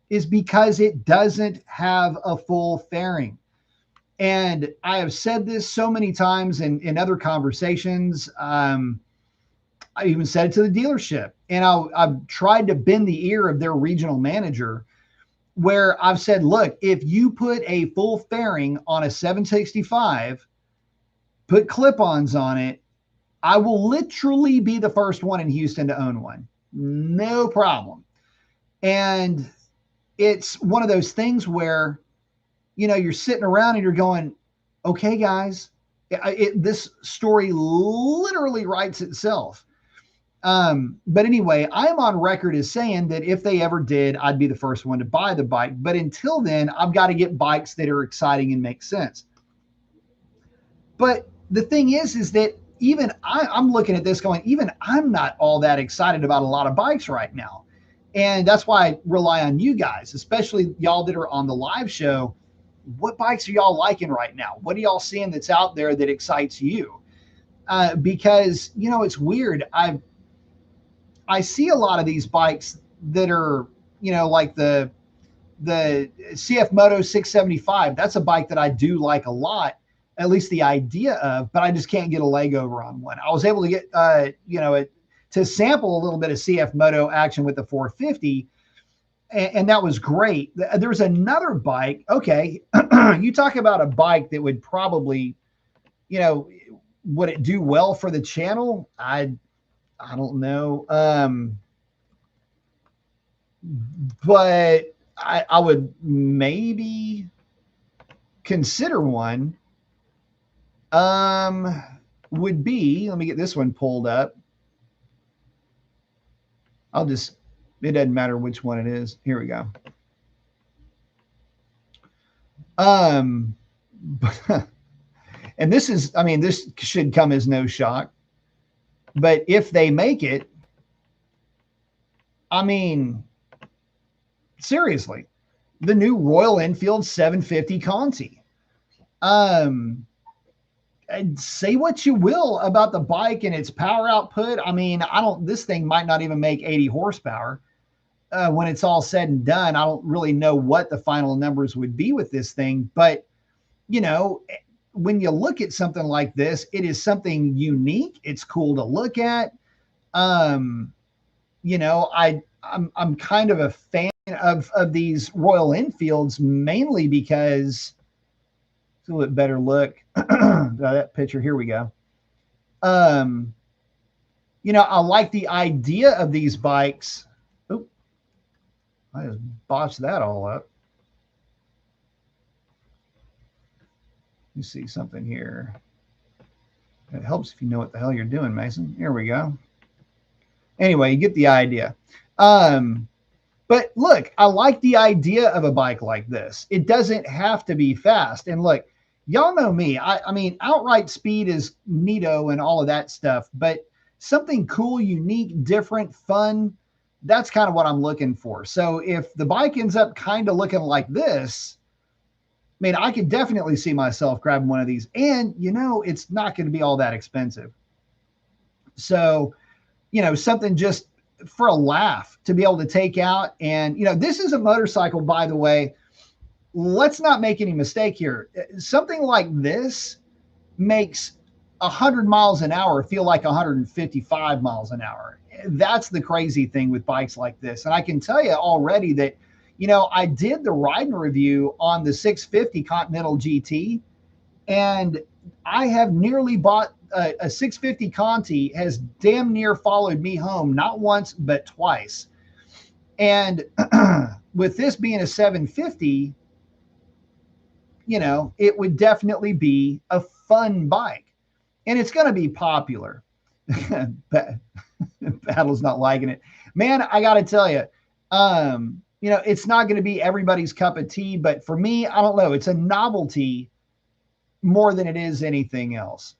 is because it doesn't have a full fairing. And I have said this so many times in other conversations. I even said it to the dealership, and I've tried to bend the ear of their regional manager, where I've said, look, if you put a full fairing on a 765, put clip-ons on it, I will literally be the first one in Houston to own one. No problem. And it's one of those things where, you know, you're sitting around and you're going, okay, guys, this story literally writes itself. But anyway, I'm on record as saying that if they ever did, I'd be the first one to buy the bike. But until then, I've got to get bikes that are exciting and make sense. But the thing is that even I'm looking at this going, even I'm not all that excited about a lot of bikes right now. And that's why I rely on you guys, especially y'all that are on the live show. What bikes are y'all liking right now? What are y'all seeing that's out there that excites you? Because, you know, it's weird. I see a lot of these bikes that are, you know, like the CF Moto 675. That's a bike that I do like a lot, at least the idea of, but I just can't get a leg over on one. I was able to get, you know, to sample a little bit of CF Moto action with the 450, and that was great. There's another bike. Okay, you talk about a bike that would probably, you know, would it do well for the channel? I don't know. But I would maybe consider one. Would be, let me get this one pulled up. It doesn't matter which one it is. Here we go. And this is, I mean, this should come as no shock. But if they make it, I mean, seriously, the new Royal Enfield 750 Conti. say what you will about the bike and its power output. I mean, this thing might not even make 80 horsepower. When it's all said and done, I don't really know what the final numbers would be with this thing. But, you know, when you look at something like this, it is something unique. It's cool to look at. You know, I'm kind of a fan of these Royal Enfields, mainly because it's a little bit better look. That picture, here we go. You know, I like the idea of these bikes. Oop, I just botched that all up. You see something here. It helps if you know what the hell you're doing, Mason. Here we go. Anyway, you get the idea. But look, I like the idea of a bike like this. It doesn't have to be fast. And look, y'all know me. I mean, outright speed is neato and all of that stuff, but something cool, unique, different, fun, that's kind of what I'm looking for. So if the bike ends up kind of looking like this, I mean, I could definitely see myself grabbing one of these. And, you know, it's not going to be all that expensive. So, you know, something just for a laugh to be able to take out. And, you know, this is a motorcycle, by the way. Let's not make any mistake here. Something like this makes 100 miles an hour feel like 155 miles an hour. That's the crazy thing with bikes like this. And I can tell you already that, you know, I did the riding review on the 650 Continental GT, and I have nearly bought a 650 Conti, has damn near followed me home, not once, but twice. And with this being a 750, you know, it would definitely be a fun bike, and it's going to be popular. Battle's not liking it, man. I got to tell you, you know, it's not going to be everybody's cup of tea, but for me, I don't know. It's a novelty more than it is anything else.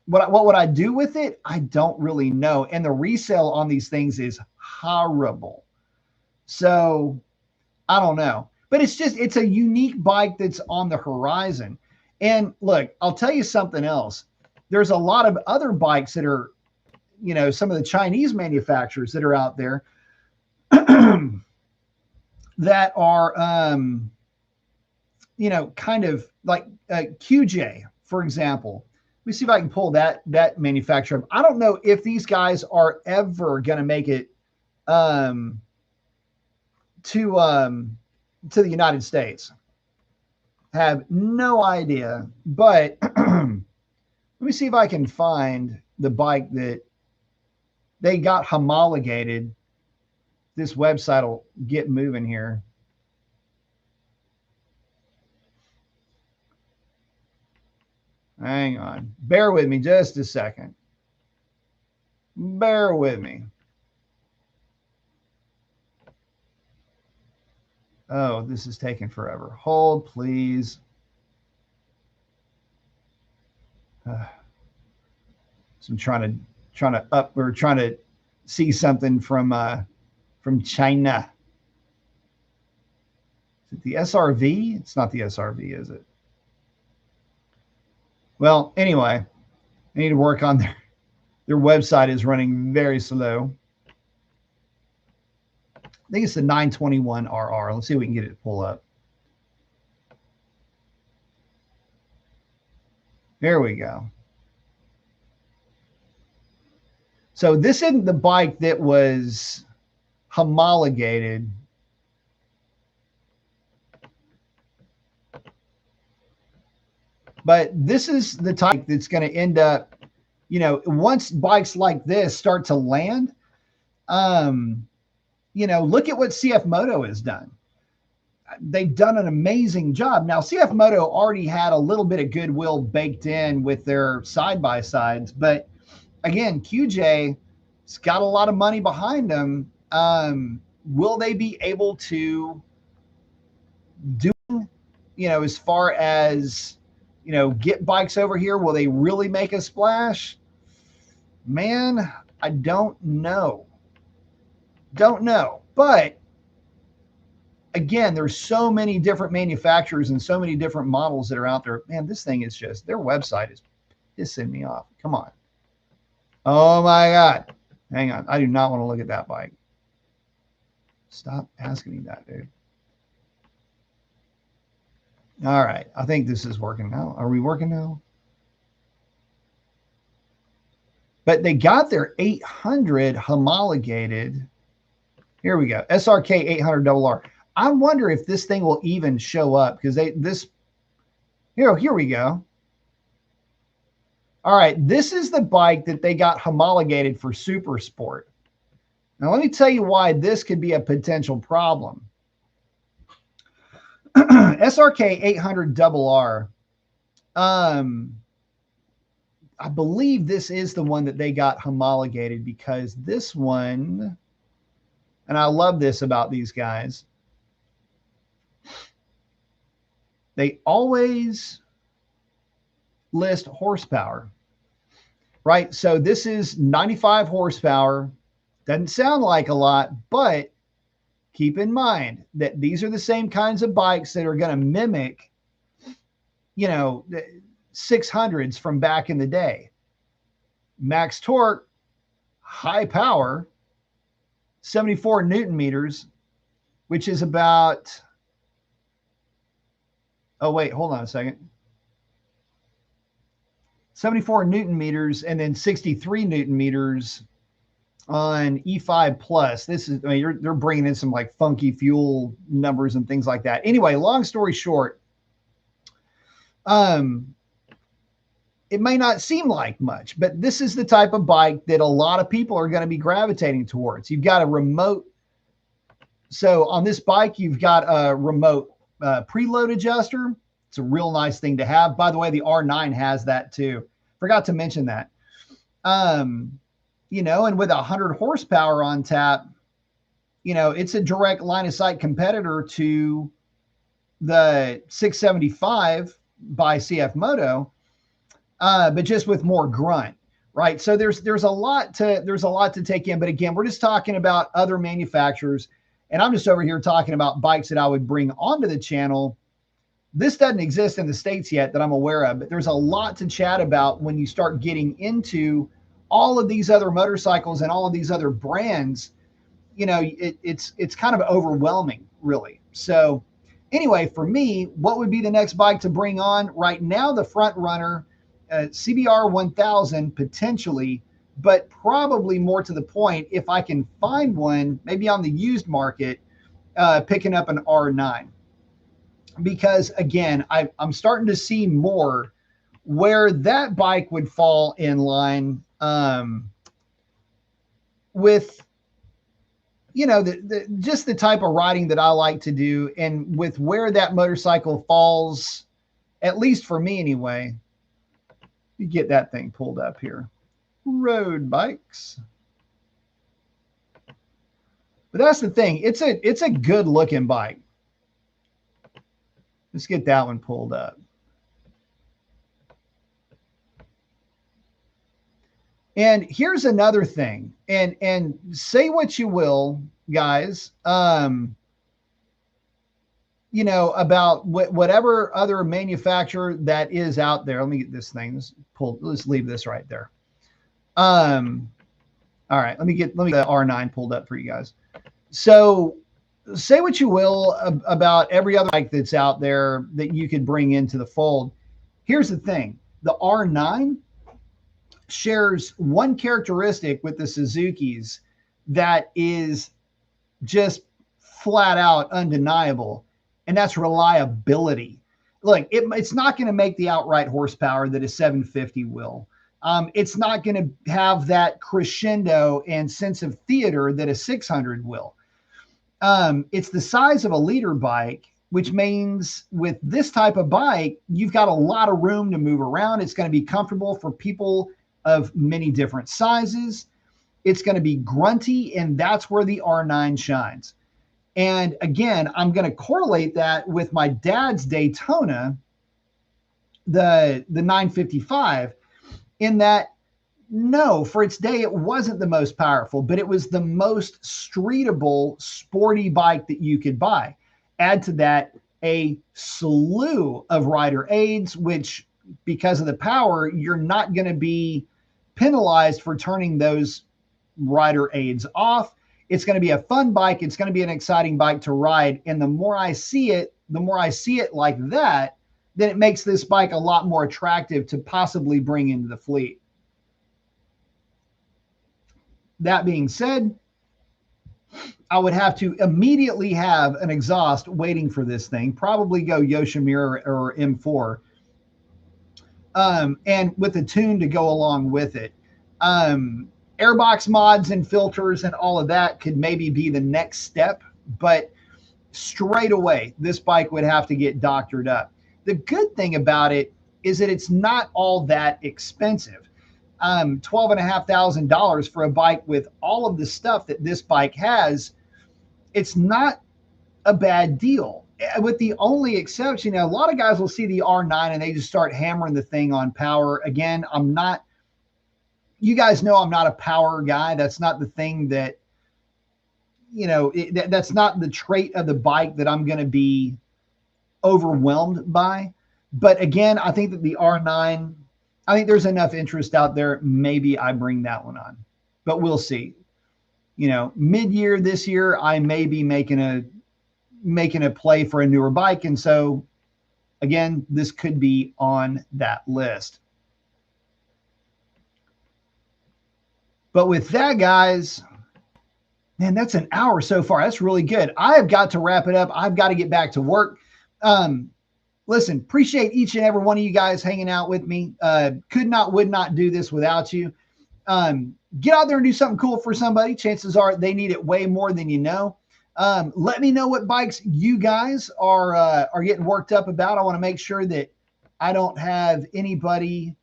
What would I do with it? I don't really know. And the resale on these things is horrible. So I don't know. But it's a unique bike that's on the horizon. And look, I'll tell you something else. There's a lot of other bikes that are, you know, some of the Chinese manufacturers that are out there that are, you know, kind of like QJ, for example. Let me see if I can pull that manufacturer up. I don't know if these guys are ever going to make it to the United States. Have no idea, but let me see if I can find the bike that they got homologated. This website will get moving here. Hang on. Bear with me just a second. Bear with me. Oh, this is taking forever. Hold, please. So I'm trying to see something from China. Is it the SRV? It's not the SRV, is it? Well, anyway, I need to work on their website is running very slow. I think it's the 921RR. Let's see if we can get it to pull up. There we go. So this isn't the bike that was homologated. But this is the type that's going to end up, you know, once bikes like this start to land, you know, look at what CF Moto has done. They've done an amazing job. Now, CF Moto already had a little bit of goodwill baked in with their side-by-sides, but again, QJ's got a lot of money behind them. Will they be able to do, you know, as far as, you know, get bikes over here? Will they really make a splash? Man, I don't know. Don't know. But again, there's so many different manufacturers and so many different models that are out there. Man, this thing is just, their website is pissing me off. Come on. Oh my God. Hang on. I do not want to look at that bike. Stop asking me that, dude. All right. I think this is working now. Are we working now? But they got their 800 homologated. Here we go. SRK 800 RR. I wonder if this thing will even show up because here we go. All right. This is the bike that they got homologated for Super Sport. Now, let me tell you why this could be a potential problem. SRK 800 RR. I believe this is the one that they got homologated because this one, and I love this about these guys, they always list horsepower, right? So this is 95 horsepower. Doesn't sound like a lot, but keep in mind that these are the same kinds of bikes that are going to mimic, you know, 600s from back in the day. Max torque, high power, 74 Newton meters, which is about, oh wait, hold on a second. 74 Newton meters and then 63 Newton meters on E5 Plus. This is, I mean, they're bringing in some like funky fuel numbers and things like that. Anyway, long story short, it may not seem like much, but this is the type of bike that a lot of people are going to be gravitating towards. You've got a remote. So on this bike, you've got a remote preload adjuster. It's a real nice thing to have. By the way, the R9 has that too. Forgot to mention that. You know, and with 100 horsepower on tap, you know, it's a direct line of sight competitor to the 675 by CF Moto. But just with more grunt, right? So there's a lot to take in. But again, we're just talking about other manufacturers, and I'm just over here talking about bikes that I would bring onto the channel. This doesn't exist in the States yet that I'm aware of, but there's a lot to chat about when you start getting into all of these other motorcycles and all of these other brands. You know, it's kind of overwhelming, really. So anyway, for me, what would be the next bike to bring on right now? The front runner. CBR 1000 potentially, but probably more to the point, if I can find one, maybe on the used market, picking up an R9. Because again, I'm starting to see more where that bike would fall in line with, you know, just the type of riding that I like to do, and with where that motorcycle falls, at least for me anyway. You get that thing pulled up here. Road bikes. But that's the thing. It's a good looking bike. Let's get that one pulled up. And here's another thing. And say what you will, guys. You know, about whatever other manufacturer that is out there. Let me get this thing. Let's leave this right there. All right, let me get the R9 pulled up for you guys. So say what you will about every other bike that's out there that you could bring into the fold. Here's the thing. The R9 shares one characteristic with the Suzukis that is just flat out undeniable. And that's reliability. Look, it's not going to make the outright horsepower that a 750 will. It's not going to have that crescendo and sense of theater that a 600 will. It's the size of a liter bike, which means with this type of bike, you've got a lot of room to move around. It's going to be comfortable for people of many different sizes. It's going to be grunty, and that's where the R9 shines. And again, I'm going to correlate that with my dad's Daytona, the 955, in that, no, for its day, it wasn't the most powerful, but it was the most streetable, sporty bike that you could buy. Add to that a slew of rider aids, which, because of the power, you're not going to be penalized for turning those rider aids off. It's going to be a fun bike. It's going to be an exciting bike to ride. And the more I see it like that, then it makes this bike a lot more attractive to possibly bring into the fleet. That being said, I would have to immediately have an exhaust waiting for this thing, probably go Yoshimura or M4, and with a tune to go along with it. Airbox mods and filters and all of that could maybe be the next step, but straight away, this bike would have to get doctored up. The good thing about it is that it's not all that expensive. $12,500 for a bike with all of the stuff that this bike has, it's not a bad deal. With the only exception, a lot of guys will see the R9 and they just start hammering the thing on power. Again, you guys know I'm not a power guy. That's not the thing that, that's not the trait of the bike that I'm going to be overwhelmed by. But again, I think that the R9, I think there's enough interest out there. Maybe I bring that one on, but we'll see. Mid-year this year, I may be making a play for a newer bike. And so again, this could be on that list. But with that, guys, man, that's an hour so far. That's really good. I have got to wrap it up. I've got to get back to work. Listen, appreciate each and every one of you guys hanging out with me. Would not do this without you. Get out there and do something cool for somebody. Chances are they need it way more than you know. Let me know what bikes you guys are getting worked up about. I want to make sure that I don't have anybody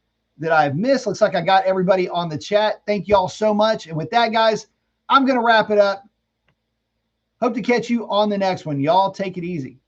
that I've missed. Looks like I got everybody on the chat. Thank you all so much. And with that, guys, I'm going to wrap it up. Hope to catch you on the next one. Y'all take it easy.